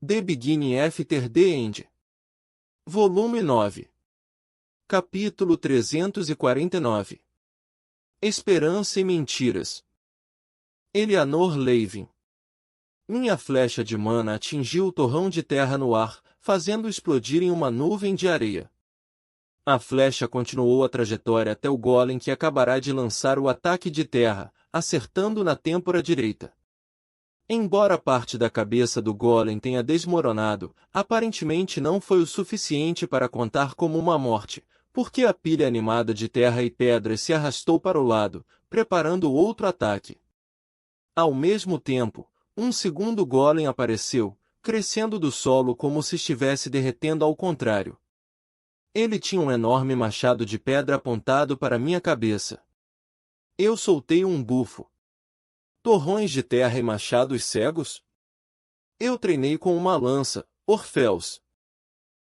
The Beginning After the End. Volume 9. Capítulo 349. Esperança e Mentiras. Eleanor Levin. Minha flecha de mana atingiu o torrão de terra no ar, fazendo explodir em uma nuvem de areia. A flecha continuou a trajetória até o golem que acabará de lançar o ataque de terra, acertando na têmpora direita. Embora parte da cabeça do golem tenha desmoronado, aparentemente não foi o suficiente para contar como uma morte, porque a pilha animada de terra e pedras se arrastou para o lado, preparando outro ataque. Ao mesmo tempo, um segundo golem apareceu, crescendo do solo como se estivesse derretendo ao contrário. Ele tinha um enorme machado de pedra apontado para minha cabeça. Eu soltei um bufo. Torrões de terra e machados cegos? Eu treinei com uma lança, Orfeus.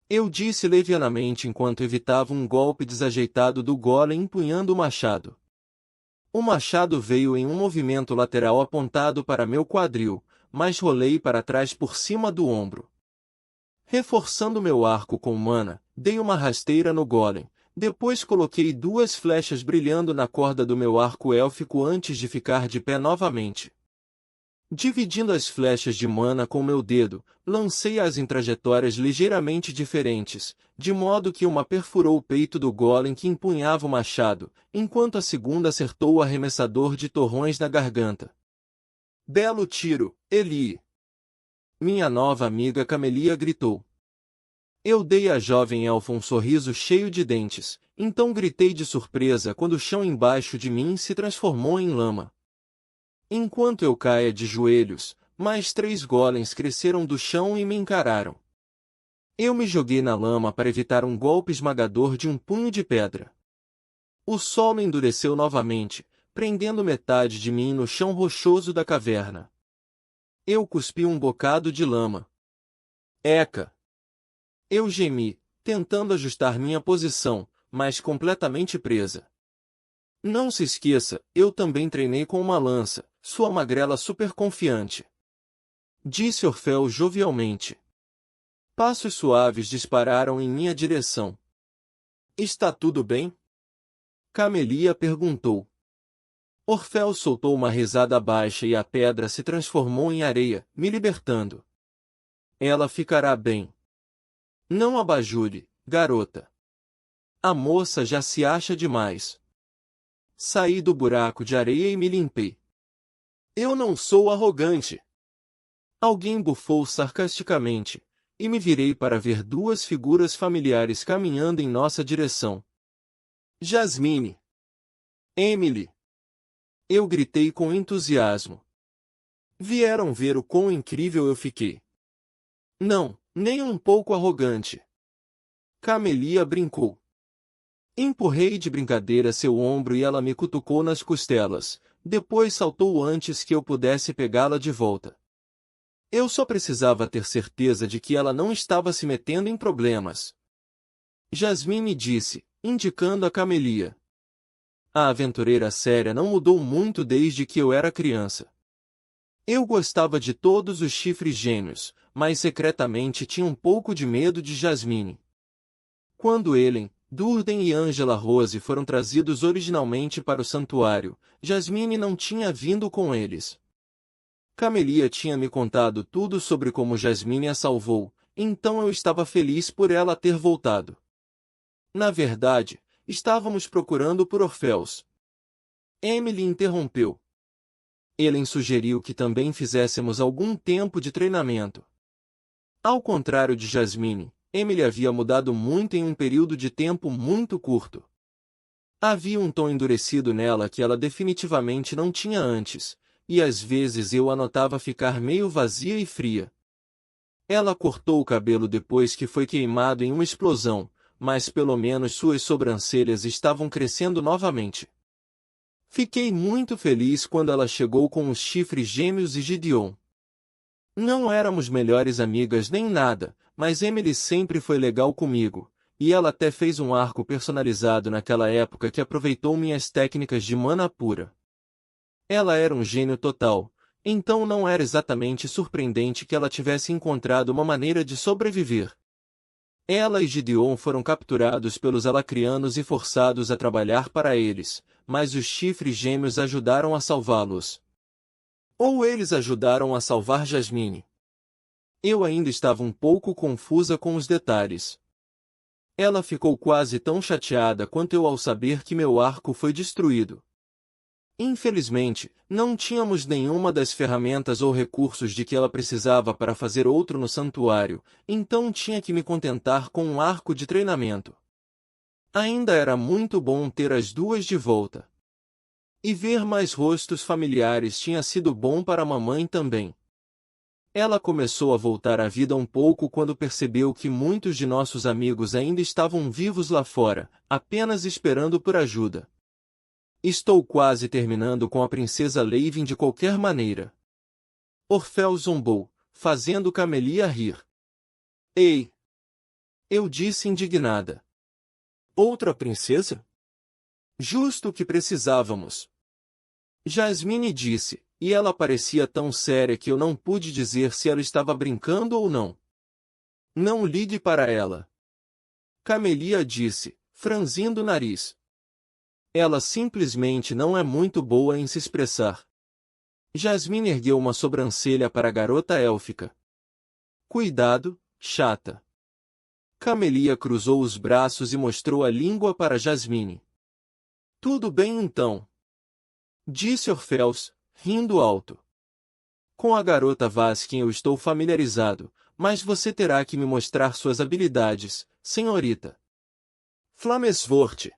Eu disse levianamente enquanto evitava um golpe desajeitado do golem empunhando o machado. O machado veio em um movimento lateral apontado para meu quadril, mas rolei para trás por cima do ombro. Reforçando meu arco com mana, dei uma rasteira no golem. Depois coloquei duas flechas brilhando na corda do meu arco élfico antes de ficar de pé novamente. Dividindo as flechas de mana com meu dedo, lancei-as em trajetórias ligeiramente diferentes, de modo que uma perfurou o peito do golem que empunhava o machado, enquanto a segunda acertou o arremessador de torrões na garganta. Belo tiro, Eli! Minha nova amiga Camelia gritou. Eu dei à jovem elfa um sorriso cheio de dentes, então gritei de surpresa quando o chão embaixo de mim se transformou em lama. Enquanto eu caía de joelhos, mais 3 golems cresceram do chão e me encararam. Eu me joguei na lama para evitar um golpe esmagador de um punho de pedra. O solo endureceu novamente, prendendo metade de mim no chão rochoso da caverna. Eu cuspi um bocado de lama. Eca! Eu gemi, tentando ajustar minha posição, mas completamente presa. Não se esqueça, eu também treinei com uma lança, sua magrela super confiante. Disse Orfeu jovialmente. Passos suaves dispararam em minha direção. Está tudo bem? Camelia perguntou. Orfeu soltou uma risada baixa e a pedra se transformou em areia, me libertando. Ela ficará bem. Não a bajule, garota. A moça já se acha demais. Saí do buraco de areia e me limpei. Eu não sou arrogante. Alguém bufou sarcasticamente, e me virei para ver 2 figuras familiares caminhando em nossa direção. Jasmine. Emily. Eu gritei com entusiasmo. Vieram ver o quão incrível eu fiquei. Não, nem um pouco arrogante. Camelia brincou. Empurrei de brincadeira seu ombro e ela me cutucou nas costelas, depois saltou antes que eu pudesse pegá-la de volta. Eu só precisava ter certeza de que ela não estava se metendo em problemas. Jasmine disse, indicando a Camelia. A aventureira séria não mudou muito desde que eu era criança. Eu gostava de todos os chifres gêmeos, mas secretamente tinha um pouco de medo de Jasmine. Quando Helen, Durden e Angela Rose foram trazidos originalmente para o santuário, Jasmine não tinha vindo com eles. Camelia tinha me contado tudo sobre como Jasmine a salvou, então eu estava feliz por ela ter voltado. Na verdade, estávamos procurando por Orfeus. Emily interrompeu. Helen sugeriu que também fizéssemos algum tempo de treinamento. Ao contrário de Jasmine, Emily havia mudado muito em um período de tempo muito curto. Havia um tom endurecido nela que ela definitivamente não tinha antes, e às vezes eu a notava ficar meio vazia e fria. Ela cortou o cabelo depois que foi queimado em uma explosão, mas pelo menos suas sobrancelhas estavam crescendo novamente. Fiquei muito feliz quando ela chegou com os chifres gêmeos e Gideon. Não éramos melhores amigas nem nada, mas Emily sempre foi legal comigo, e ela até fez um arco personalizado naquela época que aproveitou minhas técnicas de mana pura. Ela era um gênio total, Então não era exatamente surpreendente que ela tivesse encontrado uma maneira de sobreviver. Ela e Gideon foram capturados pelos Alacrianos e forçados a trabalhar para eles, mas os chifres gêmeos ajudaram a salvá-los. Ou eles ajudaram a salvar Jasmine. Eu ainda estava um pouco confusa com os detalhes. Ela ficou quase tão chateada quanto eu ao saber que meu arco foi destruído. Infelizmente, não tínhamos nenhuma das ferramentas ou recursos de que ela precisava para fazer outro no santuário, então tinha que me contentar com um arco de treinamento. Ainda era muito bom ter as duas de volta. E ver mais rostos familiares tinha sido bom para a mamãe também. Ela começou a voltar à vida um pouco quando percebeu que muitos de nossos amigos ainda estavam vivos lá fora, apenas esperando por ajuda. Estou quase terminando com a princesa Leivin de qualquer maneira. Orfeu zombou, fazendo Camelia rir. Ei! Eu disse indignada. Outra princesa? Justo o que precisávamos. Jasmine disse, e ela parecia tão séria que eu não pude dizer se ela estava brincando ou não. Não ligue para ela. Camelia disse, franzindo o nariz. Ela simplesmente não é muito boa em se expressar. Jasmine ergueu uma sobrancelha para a garota élfica. Cuidado, chata. Camelia cruzou os braços e mostrou a língua para Jasmine. Tudo bem então. Disse Orfeus, rindo alto. Com a garota Vasquin eu estou familiarizado, mas você terá que me mostrar suas habilidades, senhorita. Flamesvorte.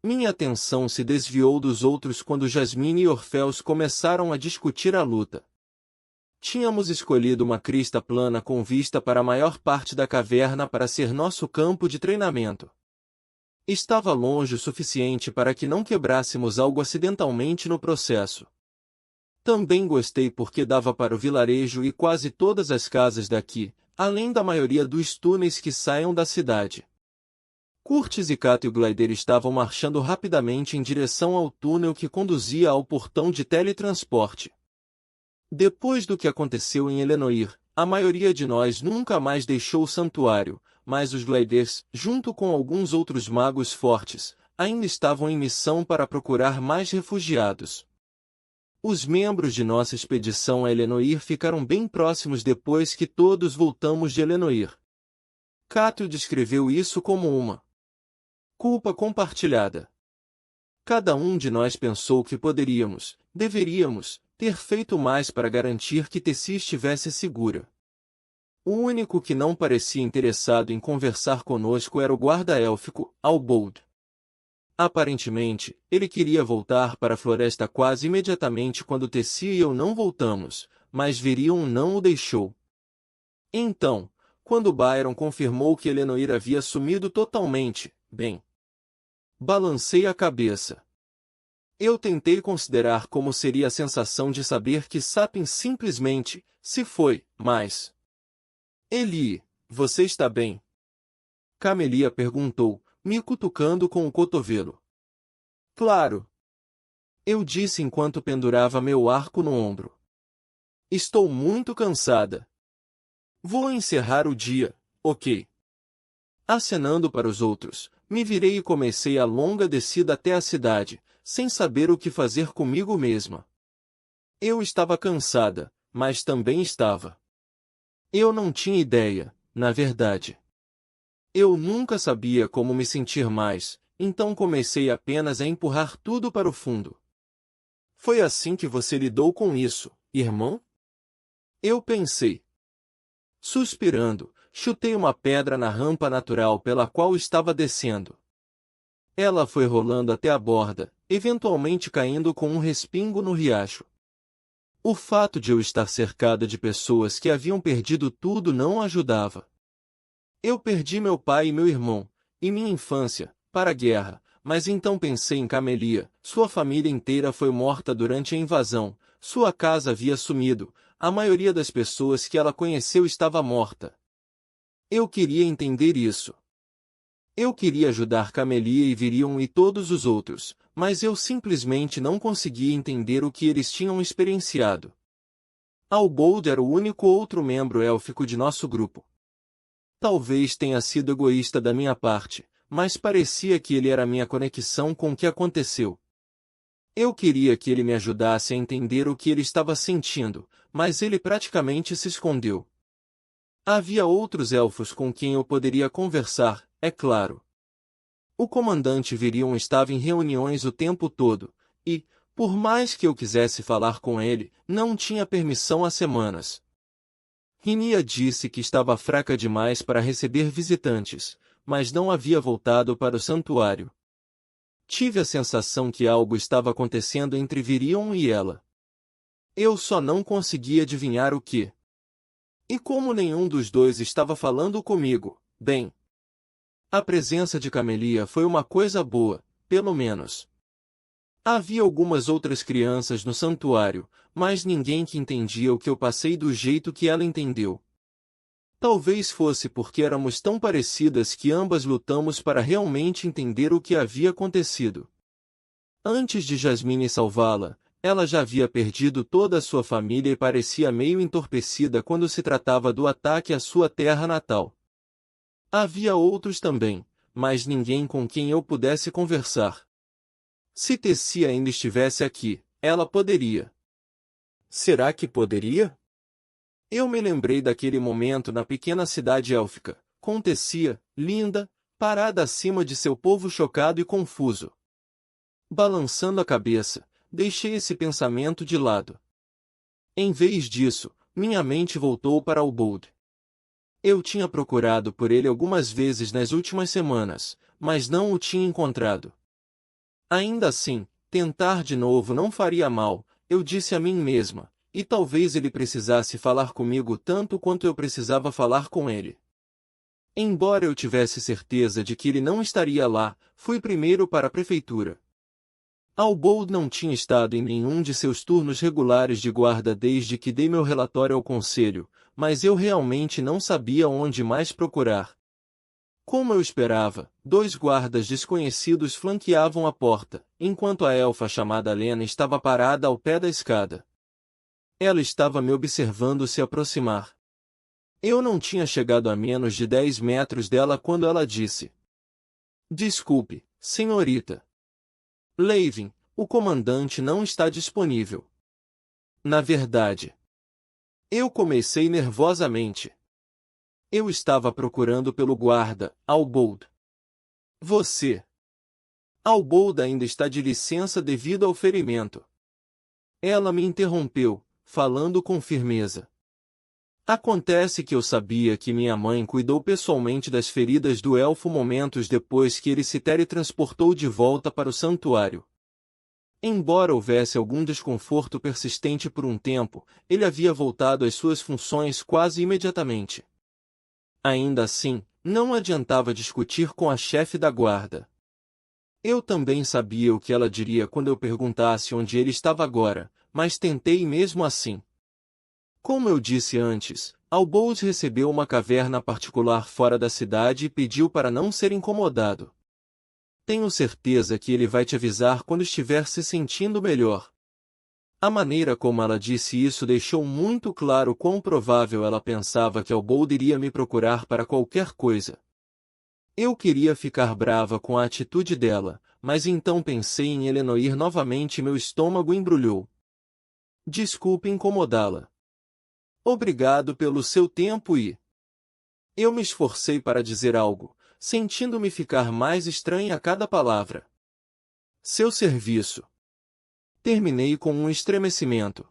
Minha atenção se desviou dos outros quando Jasmine e Orfeus começaram a discutir a luta. Tínhamos escolhido uma crista plana com vista para a maior parte da caverna para ser nosso campo de treinamento. Estava longe o suficiente para que não quebrássemos algo acidentalmente no processo. Também gostei porque dava para o vilarejo e quase todas as casas daqui, além da maioria dos túneis que saiam da cidade. Curtis e Cato e o Glider estavam marchando rapidamente em direção ao túnel que conduzia ao portão de teletransporte. Depois do que aconteceu em Elenoir, a maioria de nós nunca mais deixou o santuário, mas os Gliders, junto com alguns outros magos fortes, ainda estavam em missão para procurar mais refugiados. Os membros de nossa expedição a Elenoir ficaram bem próximos depois que todos voltamos de Elenoir. Cato descreveu isso como uma culpa compartilhada. Cada um de nós pensou que deveríamos, ter feito mais para garantir que Tessie estivesse segura. O único que não parecia interessado em conversar conosco era o guarda élfico, Albold. Aparentemente, ele queria voltar para a floresta quase imediatamente quando Tessie e eu não voltamos, mas Virion não o deixou. Então, quando Byron confirmou que Elenoir havia sumido totalmente, bem, balancei a cabeça. Eu tentei considerar como seria a sensação de saber que Sapien simplesmente se foi, mas... Eli, você está bem? Camelia perguntou, me cutucando com o cotovelo. Claro. Eu disse enquanto pendurava meu arco no ombro. Estou muito cansada. Vou encerrar o dia, ok? Acenando para os outros, me virei e comecei a longa descida até a cidade, sem saber o que fazer comigo mesma. Eu estava cansada, mas também estava. Eu não tinha ideia, na verdade. Eu nunca sabia como me sentir mais, então comecei apenas a empurrar tudo para o fundo. Foi assim que você lidou com isso, irmão? Eu pensei. Suspirando, chutei uma pedra na rampa natural pela qual estava descendo. Ela foi rolando até a borda, eventualmente caindo com um respingo no riacho. O fato de eu estar cercada de pessoas que haviam perdido tudo não ajudava. Eu perdi meu pai e meu irmão, e minha infância, para a guerra, mas então pensei em Camelia, sua família inteira foi morta durante a invasão, sua casa havia sumido, a maioria das pessoas que ela conheceu estava morta. Eu queria entender isso. Eu queria ajudar Camelia e Virion e todos os outros, mas eu simplesmente não conseguia entender o que eles tinham experienciado. Albold era o único outro membro élfico de nosso grupo. Talvez tenha sido egoísta da minha parte, mas parecia que ele era a minha conexão com o que aconteceu. Eu queria que ele me ajudasse a entender o que ele estava sentindo, mas ele praticamente se escondeu. Havia outros elfos com quem eu poderia conversar, é claro. O comandante Virion estava em reuniões o tempo todo, e, por mais que eu quisesse falar com ele, não tinha permissão há semanas. Rinia disse que estava fraca demais para receber visitantes, mas não havia voltado para o santuário. Tive a sensação que algo estava acontecendo entre Virion e ela. Eu só não conseguia adivinhar o que. E como nenhum dos dois estava falando comigo, bem, a presença de Camelia foi uma coisa boa, pelo menos. Havia algumas outras crianças no santuário, mas ninguém que entendia o que eu passei do jeito que ela entendeu. Talvez fosse porque éramos tão parecidas que ambas lutamos para realmente entender o que havia acontecido. Antes de Jasmine salvá-la, ela já havia perdido toda a sua família e parecia meio entorpecida quando se tratava do ataque à sua terra natal. Havia outros também, mas ninguém com quem eu pudesse conversar. Se Tessia ainda estivesse aqui, ela poderia. Será que poderia? Eu me lembrei daquele momento na pequena cidade élfica, com Tessia, linda, parada acima de seu povo chocado e confuso. Balançando a cabeça, deixei esse pensamento de lado. Em vez disso, minha mente voltou para Albold. Eu tinha procurado por ele algumas vezes nas últimas semanas, mas não o tinha encontrado. Ainda assim, tentar de novo não faria mal, eu disse a mim mesma, e talvez ele precisasse falar comigo tanto quanto eu precisava falar com ele. Embora eu tivesse certeza de que ele não estaria lá, fui primeiro para a prefeitura. Albold não tinha estado em nenhum de seus turnos regulares de guarda desde que dei meu relatório ao conselho, mas eu realmente não sabia onde mais procurar. Como eu esperava, 2 guardas desconhecidos flanqueavam a porta, enquanto a elfa chamada Lena estava parada ao pé da escada. Ela estava me observando se aproximar. Eu não tinha chegado a menos de 10 metros dela quando ela disse: "Desculpe, senhorita. Leivin, o comandante não está disponível." Na verdade, eu comecei nervosamente. Eu estava procurando pelo guarda, Albold. Você. Albold ainda está de licença devido ao ferimento. Ela me interrompeu, falando com firmeza. Acontece que eu sabia que minha mãe cuidou pessoalmente das feridas do elfo momentos depois que ele se teletransportou de volta para o santuário. Embora houvesse algum desconforto persistente por um tempo, ele havia voltado às suas funções quase imediatamente. Ainda assim, não adiantava discutir com a chefe da guarda. Eu também sabia o que ela diria quando eu perguntasse onde ele estava agora, mas tentei mesmo assim. Como eu disse antes, Albold recebeu uma caverna particular fora da cidade e pediu para não ser incomodado. Tenho certeza que ele vai te avisar quando estiver se sentindo melhor. A maneira como ela disse isso deixou muito claro quão provável ela pensava que Albold iria me procurar para qualquer coisa. Eu queria ficar brava com a atitude dela, mas então pensei em Elenoir novamente e meu estômago embrulhou. Desculpe incomodá-la. Obrigado pelo seu tempo e... Eu me esforcei para dizer algo, sentindo-me ficar mais estranha a cada palavra. Seu serviço. Terminei com um estremecimento.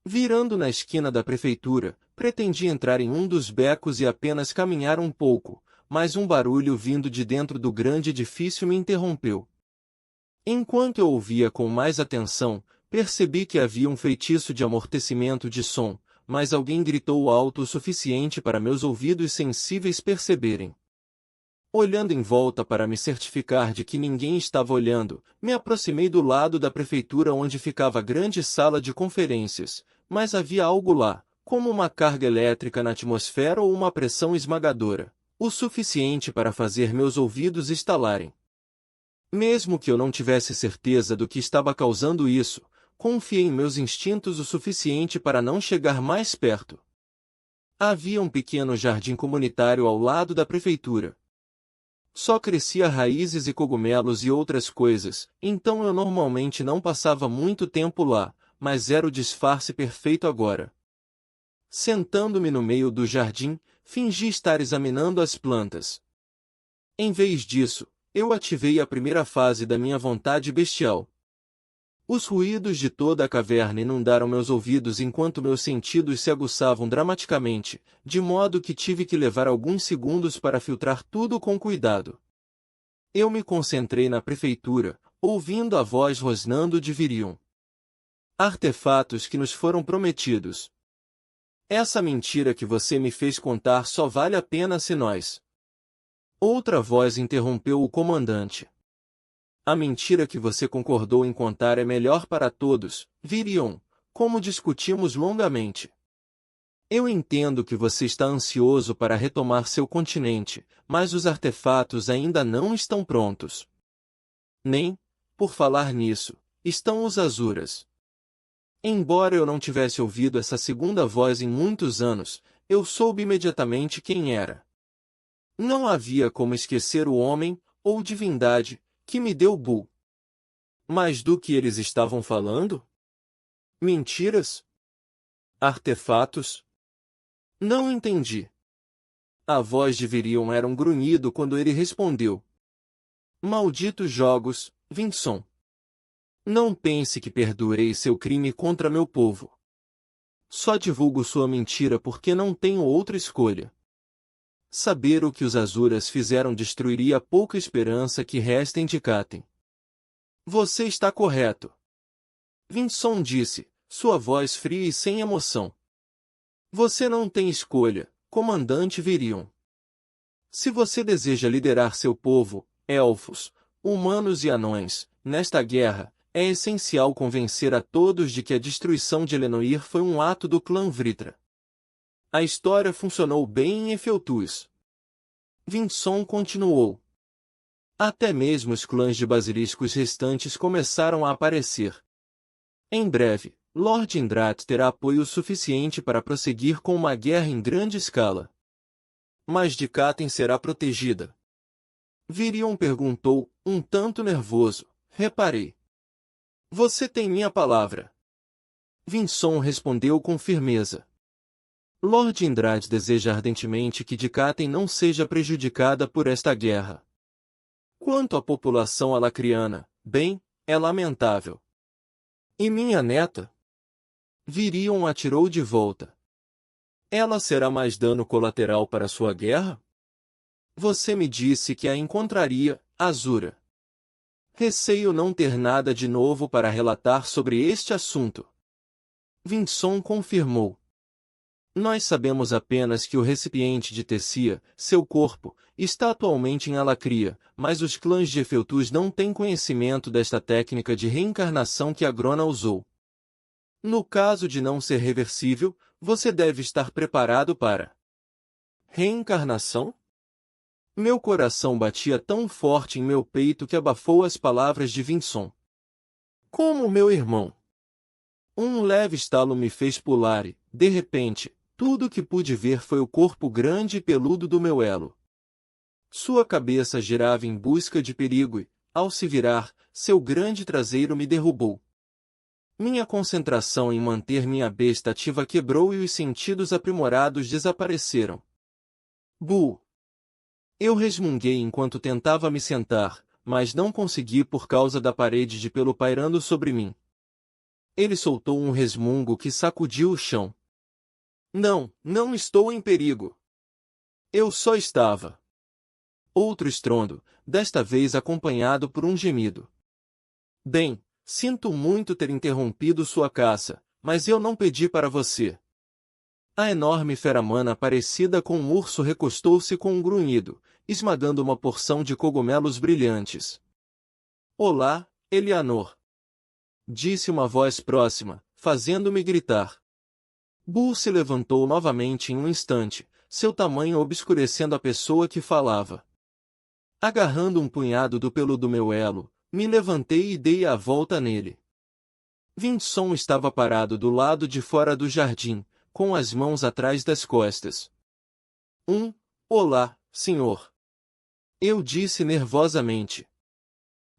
Virando na esquina da prefeitura, pretendi entrar em um dos becos e apenas caminhar um pouco, mas um barulho vindo de dentro do grande edifício me interrompeu. Enquanto eu ouvia com mais atenção, percebi que havia um feitiço de amortecimento de som, mas alguém gritou alto o suficiente para meus ouvidos sensíveis perceberem. Olhando em volta para me certificar de que ninguém estava olhando, me aproximei do lado da prefeitura onde ficava a grande sala de conferências, mas havia algo lá, como uma carga elétrica na atmosfera ou uma pressão esmagadora, o suficiente para fazer meus ouvidos estalarem. Mesmo que eu não tivesse certeza do que estava causando isso, confiei em meus instintos o suficiente para não chegar mais perto. Havia um pequeno jardim comunitário ao lado da prefeitura. Só crescia raízes e cogumelos e outras coisas, então eu normalmente não passava muito tempo lá, mas era o disfarce perfeito agora. Sentando-me no meio do jardim, fingi estar examinando as plantas. Em vez disso, eu ativei a primeira fase da minha vontade bestial. Os ruídos de toda a caverna inundaram meus ouvidos enquanto meus sentidos se aguçavam dramaticamente, de modo que tive que levar alguns segundos para filtrar tudo com cuidado. Eu me concentrei na prefeitura, ouvindo a voz rosnando de Virion. Artefatos que nos foram prometidos. Essa mentira que você me fez contar só vale a pena se nós. Outra voz interrompeu o comandante. A mentira que você concordou em contar é melhor para todos, Virion, como discutimos longamente. Eu entendo que você está ansioso para retomar seu continente, mas os artefatos ainda não estão prontos. Nem, por falar nisso, estão os Azuras. Embora eu não tivesse ouvido essa segunda voz em muitos anos, eu soube imediatamente quem era. Não havia como esquecer o homem, ou divindade, que me deu Buu. Mas do que eles estavam falando? Mentiras? Artefatos? Não entendi. A voz de Virion era um grunhido quando ele respondeu. Malditos jogos, Vinson. Não pense que perdoarei seu crime contra meu povo. Só divulgo sua mentira porque não tenho outra escolha. Saber o que os Azuras fizeram destruiria a pouca esperança que resta em Tikaten. Você está correto. Vinson disse, sua voz fria e sem emoção. Você não tem escolha, comandante Virion. Se você deseja liderar seu povo, elfos, humanos e anões, nesta guerra, é essencial convencer a todos de que a destruição de Elenoir foi um ato do clã Vritra. A história funcionou bem em Efeltus. Vinson continuou. Até mesmo os clãs de basiliscos restantes começaram a aparecer. Em breve, Lord Indrat terá apoio suficiente para prosseguir com uma guerra em grande escala. Mas Tikaten será protegida? Virion perguntou, um tanto nervoso. Reparei. Você tem minha palavra. Vinson respondeu com firmeza. Lord Indrat deseja ardentemente que Tikaten não seja prejudicada por esta guerra. Quanto à população alacriana, bem, é lamentável. E minha neta? Virion atirou de volta. Ela será mais dano colateral para sua guerra? Você me disse que a encontraria, Azura. Receio não ter nada de novo para relatar sobre este assunto. Vinson confirmou. Nós sabemos apenas que o recipiente de Tessia, seu corpo, está atualmente em Alacria, mas os clãs de Efeltus não têm conhecimento desta técnica de reencarnação que Agrona usou. No caso de não ser reversível, você deve estar preparado para... Reencarnação? Meu coração batia tão forte em meu peito que abafou as palavras de Vinson. Como meu irmão? Um leve estalo me fez pular e, de repente, tudo o que pude ver foi o corpo grande e peludo do meu elo. Sua cabeça girava em busca de perigo e, ao se virar, seu grande traseiro me derrubou. Minha concentração em manter minha besta ativa quebrou e os sentidos aprimorados desapareceram. Bu! Eu resmunguei enquanto tentava me sentar, mas não consegui por causa da parede de pelo pairando sobre mim. Ele soltou um resmungo que sacudiu o chão. Não, não estou em perigo. Eu só estava. Outro estrondo, desta vez acompanhado por um gemido. Bem, sinto muito ter interrompido sua caça, mas eu não pedi para você. A enorme feramana parecida com um urso recostou-se com um grunhido, esmagando uma porção de cogumelos brilhantes. Olá, Eleanor. Disse uma voz próxima, fazendo-me gritar. Bull se levantou novamente em um instante, seu tamanho obscurecendo a pessoa que falava. Agarrando um punhado do pelo do meu elo, me levantei e dei a volta nele. Vinson estava parado do lado de fora do jardim, com as mãos atrás das costas. Olá, senhor. Eu disse nervosamente.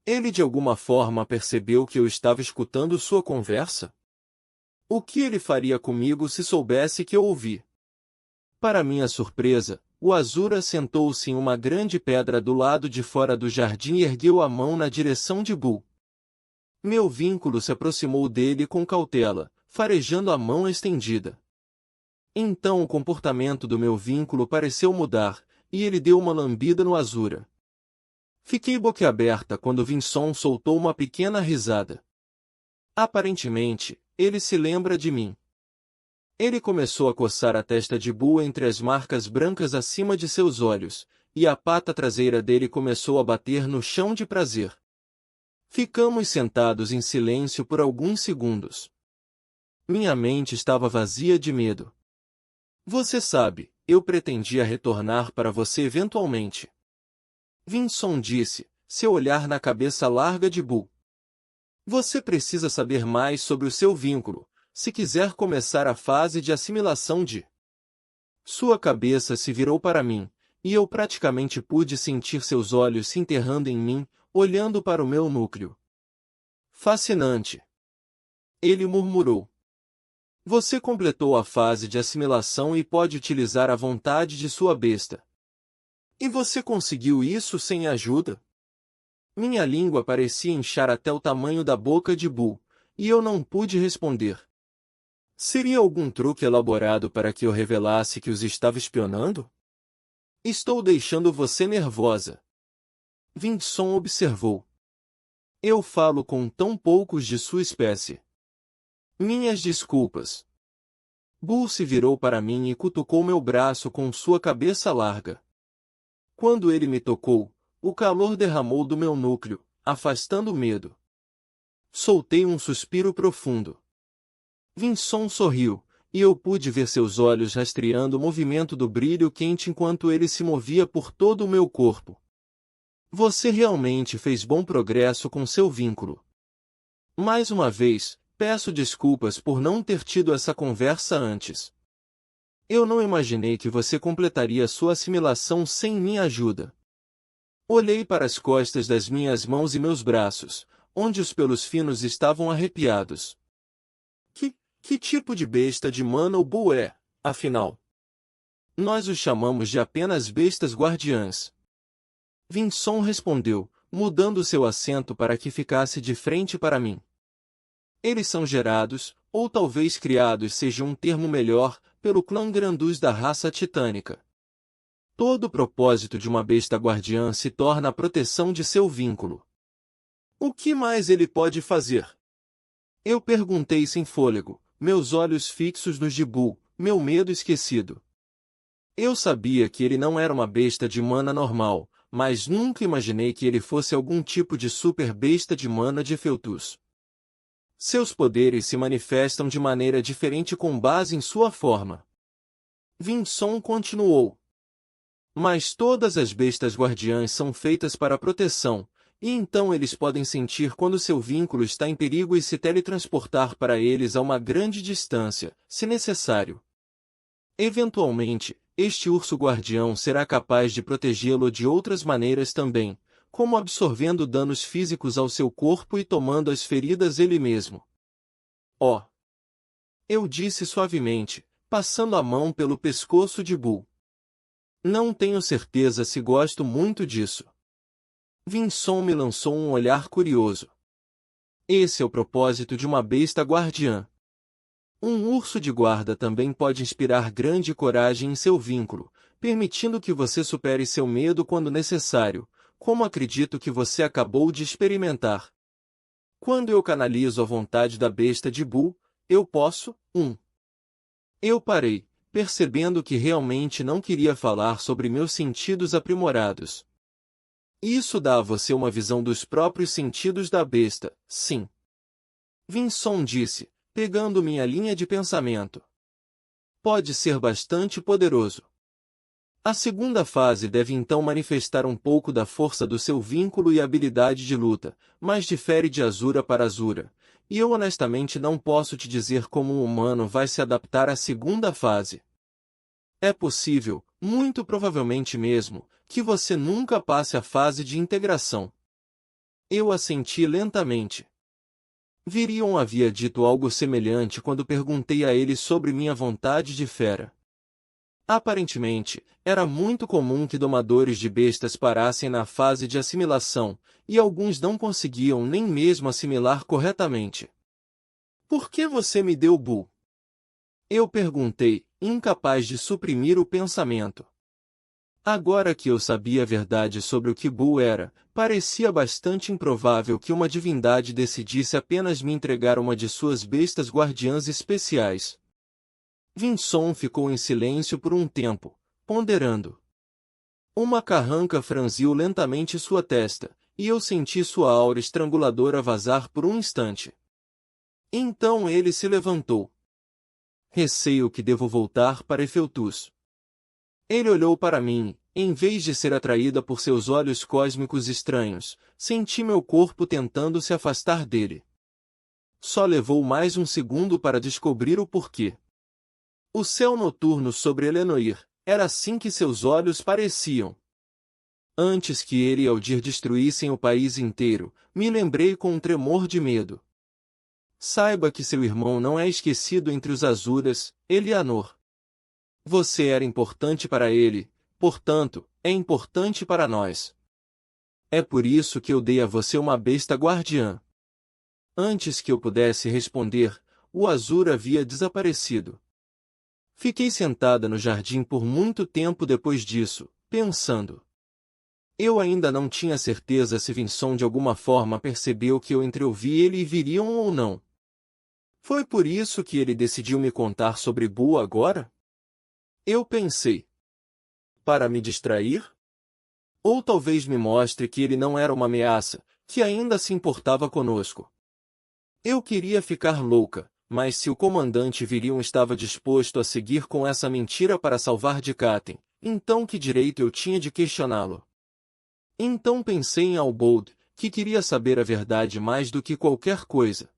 Ele de alguma forma percebeu que eu estava escutando sua conversa? O que ele faria comigo se soubesse que eu ouvi? Para minha surpresa, o Azura sentou-se em uma grande pedra do lado de fora do jardim e ergueu a mão na direção de Bull. Meu vínculo se aproximou dele com cautela, farejando a mão estendida. Então o comportamento do meu vínculo pareceu mudar, e ele deu uma lambida no Azura. Fiquei boquiaberta quando Vinson soltou uma pequena risada. Aparentemente, ele se lembra de mim. Ele começou a coçar a testa de Bull entre as marcas brancas acima de seus olhos, e a pata traseira dele começou a bater no chão de prazer. Ficamos sentados em silêncio por alguns segundos. Minha mente estava vazia de medo. Você sabe, eu pretendia retornar para você eventualmente. Vinson disse, seu olhar na cabeça larga de Bull. Você precisa saber mais sobre o seu vínculo, se quiser começar a fase de assimilação de... Sua cabeça se virou para mim, e eu praticamente pude sentir seus olhos se enterrando em mim, olhando para o meu núcleo. Fascinante. Ele murmurou. Você completou a fase de assimilação e pode utilizar a vontade de sua besta. E você conseguiu isso sem ajuda? Minha língua parecia inchar até o tamanho da boca de Bull, e eu não pude responder. Seria algum truque elaborado para que eu revelasse que os estava espionando? Estou deixando você nervosa. Vinson observou. Eu falo com tão poucos de sua espécie. Minhas desculpas. Bull se virou para mim e cutucou meu braço com sua cabeça larga. Quando ele me tocou, o calor derramou do meu núcleo, afastando o medo. Soltei um suspiro profundo. Vinson sorriu, e eu pude ver seus olhos rastreando o movimento do brilho quente enquanto ele se movia por todo o meu corpo. Você realmente fez bom progresso com seu vínculo. Mais uma vez, peço desculpas por não ter tido essa conversa antes. Eu não imaginei que você completaria sua assimilação sem minha ajuda. Olhei para as costas das minhas mãos e meus braços, onde os pelos finos estavam arrepiados. Que tipo de besta de mana o Bull é, afinal? Nós os chamamos de apenas bestas guardiãs. Vinson respondeu, mudando seu assento para que ficasse de frente para mim. Eles são gerados, ou talvez criados seja um termo melhor, pelo clã Grandus da raça titânica. Todo o propósito de uma besta guardiã se torna a proteção de seu vínculo. O que mais ele pode fazer? Eu perguntei sem fôlego, meus olhos fixos nos de Bull, meu medo esquecido. Eu sabia que ele não era uma besta de mana normal, mas nunca imaginei que ele fosse algum tipo de super besta de mana de Feltus. Seus poderes se manifestam de maneira diferente com base em sua forma. Vinson continuou. Mas todas as bestas guardiãs são feitas para proteção, e então eles podem sentir quando seu vínculo está em perigo e se teletransportar para eles a uma grande distância, se necessário. Eventualmente, este urso guardião será capaz de protegê-lo de outras maneiras também, como absorvendo danos físicos ao seu corpo e tomando as feridas ele mesmo. Oh! Eu disse suavemente, passando a mão pelo pescoço de Bull. Não tenho certeza se gosto muito disso. Vinson me lançou um olhar curioso. Esse é o propósito de uma besta guardiã. Um urso de guarda também pode inspirar grande coragem em seu vínculo, permitindo que você supere seu medo quando necessário, como acredito que você acabou de experimentar. Quando eu canalizo a vontade da besta de Bull, eu posso, Eu parei, percebendo que realmente não queria falar sobre meus sentidos aprimorados. Isso dá a você uma visão dos próprios sentidos da besta, sim. Vinson disse, pegando minha linha de pensamento. Pode ser bastante poderoso. A segunda fase deve então manifestar um pouco da força do seu vínculo e habilidade de luta, mas difere de Azura para Azura, e eu honestamente não posso te dizer como um humano vai se adaptar à segunda fase. É possível, muito provavelmente mesmo, que você nunca passe a fase de integração. Eu assenti lentamente. Virion havia dito algo semelhante quando perguntei a ele sobre minha vontade de fera. Aparentemente, era muito comum que domadores de bestas parassem na fase de assimilação, e alguns não conseguiam nem mesmo assimilar corretamente. Por que você me deu Bull? Eu perguntei, incapaz de suprimir o pensamento. Agora que eu sabia a verdade sobre o que Bull era, parecia bastante improvável que uma divindade decidisse apenas me entregar uma de suas bestas guardiãs especiais. Vinson ficou em silêncio por um tempo, ponderando. Uma carranca franziu lentamente sua testa, e eu senti sua aura estranguladora vazar por um instante. Então ele se levantou. Receio que devo voltar para Efeltus. Ele olhou para mim, em vez de ser atraída por seus olhos cósmicos estranhos, senti meu corpo tentando se afastar dele. Só levou mais um segundo para descobrir o porquê. O céu noturno sobre Elenoir, era assim que seus olhos pareciam. Antes que ele e Aldir destruíssem o país inteiro, me lembrei com um tremor de medo. Saiba que seu irmão não é esquecido entre os Azuras, Elianor. Você era importante para ele, portanto, é importante para nós. É por isso que eu dei a você uma besta guardiã. Antes que eu pudesse responder, o Azur havia desaparecido. Fiquei sentada no jardim por muito tempo depois disso, pensando. Eu ainda não tinha certeza se Vinson de alguma forma percebeu que eu entreouvi ele e Virion ou não. Foi por isso que ele decidiu me contar sobre Bull agora? Eu pensei. Para me distrair? Ou talvez me mostre que ele não era uma ameaça, que ainda se importava conosco. Eu queria ficar louca, mas se o comandante Virion estava disposto a seguir com essa mentira para salvar Dikaten, então que direito eu tinha de questioná-lo? Então pensei em Albold, que queria saber a verdade mais do que qualquer coisa.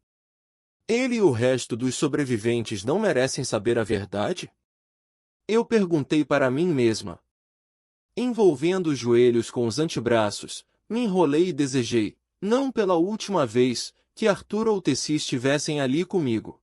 Ele e o resto dos sobreviventes não merecem saber a verdade? Eu perguntei para mim mesma. Envolvendo os joelhos com os antebraços, me enrolei e desejei, não pela última vez, que Arthur ou Tessie estivessem ali comigo.